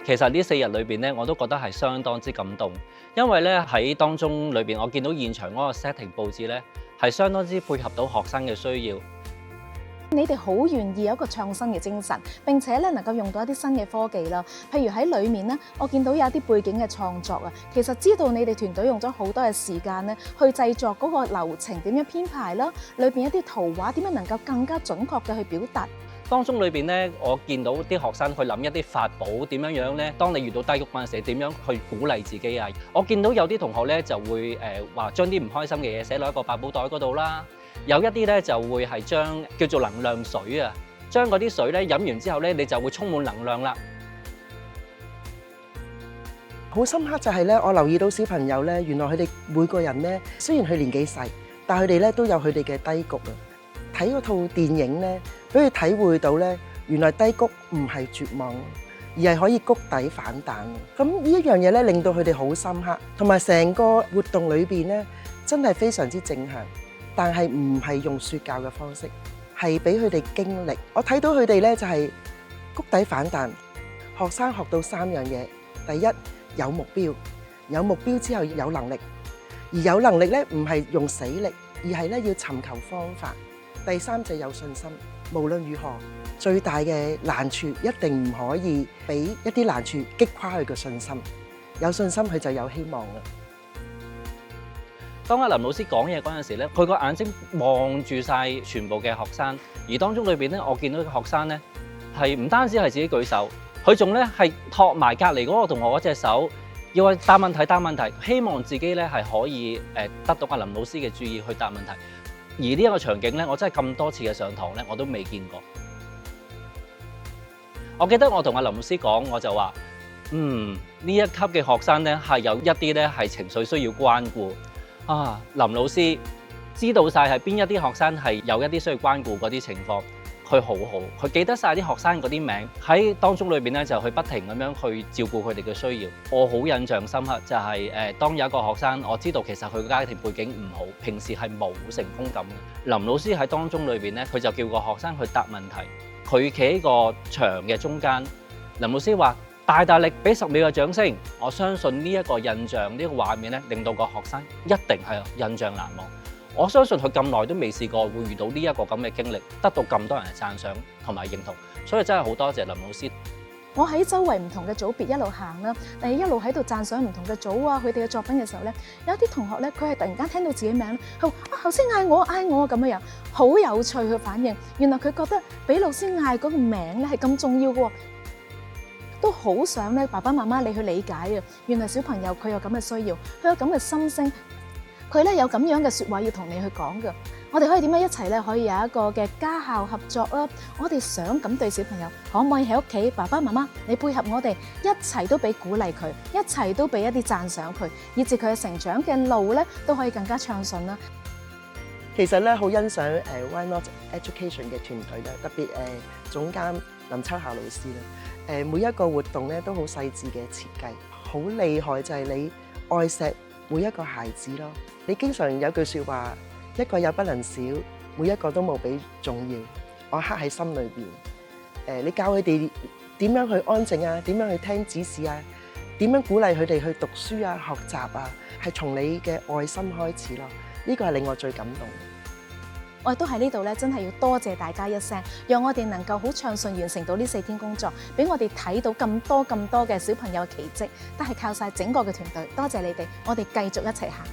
其實呢4日裏邊咧，我都覺得係相當之感動，因為咧喺當中裏邊，我見到現場嗰個 setting 佈置咧係相當之配合到學生嘅需要。你哋好願意有一個創新嘅精神，並且咧能夠用到一啲新嘅科技啦。譬如喺裡面咧，我見到有一啲背景嘅創作啊，其實知道你哋團隊用咗好多嘅時間咧，去製作嗰個流程點樣編排啦，裏邊一啲圖畫點樣能夠更加準確嘅去表達。當中裏邊咧，我見到啲學生去諗一啲法寶點樣咧，當你遇到低谷嗰陣時，點樣去鼓勵自己啊？我見到有啲同學咧就會話將啲唔開心嘅嘢寫落一個百寶袋嗰度啦，有一啲咧就會係將叫做能量水啊，將嗰啲水咧飲完之後咧，你就會充滿能量啦。好深刻就係咧，我留意到小朋友咧，原來佢哋每個人咧，雖然佢年紀細，但係佢哋咧都有佢哋嘅低谷啊。睇嗰套電影咧，俾佢體會到咧，原來低谷唔係絕望，而係可以谷底反彈。咁呢一樣嘢咧，令到佢哋好深刻，同埋成個活動裏邊咧，真係非常之正向。但係唔係用説教嘅方式，係俾佢哋經歷。我睇到佢哋咧就係谷底反彈。學生學到3樣嘢：第一，有目標；有目標之後有能力；而有能力咧唔係用死力，而係咧要尋求方法。第3就有信心。無論如何，最大嘅難處一定唔可以俾一啲難處擊垮佢嘅信心。有信心佢就有希望啦。當阿林老師講嘢嗰陣時咧，佢個眼睛望住晒全部嘅學生，而當中裏邊咧，我見到個學生咧係唔單止係自己舉手，佢仲咧係托埋隔離嗰個同學嗰隻手，要去答問題，希望自己咧係可以得到阿林老師嘅注意去答問題。而呢一個場景咧，我真係咁多次嘅上堂咧，我都未見過。我記得我同阿林老師講，我就話：呢一級嘅學生咧係有一啲咧係情緒需要關顧。啊，林老師知道晒係邊一啲學生係有一啲需要關顧嗰啲情況，佢好好，佢記得晒啲學生嗰啲名，喺當中裏邊咧就去不停咁樣去照顧佢哋嘅需要。我好印象深刻就係當有一個學生，我知道其實佢嘅家庭背景唔好，平時係冇成功感嘅。林老師喺當中裏邊咧，佢就叫個學生去答問題，佢企喺個牆嘅中間。林老師話：大力俾10秒嘅掌聲，我相信呢一個印象，呢個畫面咧，令到個學生一定係印象難忘。我相信佢咁耐都未試過會遇到呢一個咁嘅經歷，得到咁多人嘅讚賞同埋認同，所以真係好多謝林老師。我喺周圍唔同嘅組別一路行啦，一路喺度讚賞唔同嘅組啊，佢哋嘅作品嘅時候咧，有啲同學咧，佢係突然間聽到自己名，佢話頭先嗌我咁樣，好有趣佢反應。原來佢覺得俾老師嗌嗰個名咧係咁重要嘅喎。都好想咧，爸爸媽媽你去理解啊！原來小朋友佢有咁嘅需要，佢有咁嘅心聲，佢咧有咁樣嘅説話要同你去講嘅。我哋可以點樣一齊咧，可以有一個嘅家校合作啦？我哋想咁對小朋友，可唔可以喺屋企爸爸媽媽你配合我哋一齊都俾鼓勵佢，一齊都俾一啲讚賞佢，以至佢嘅成長嘅路咧都可以更加暢順啦。其實咧好欣賞Why Not Education 嘅團隊咧，特別總監林秋霞老師咧，每一個活動咧都好細緻嘅設計，好厲害就係你愛錫每一個孩子咯。你經常有句説話，一個也不能少，每一個都無比重要。我刻喺心裏邊。你教佢哋點樣去安靜啊，點樣去聽指示啊，點樣鼓勵佢哋去讀書啊、學習啊，係從你嘅愛心開始咯。呢個係令我最感動。我亦都喺呢度咧，真係要多謝大家一聲，讓我哋能夠好暢順完成到呢4天工作，俾我哋睇到咁多嘅小朋友嘅奇蹟，都係靠晒整個嘅團隊。多謝你哋，我哋繼續一齊行。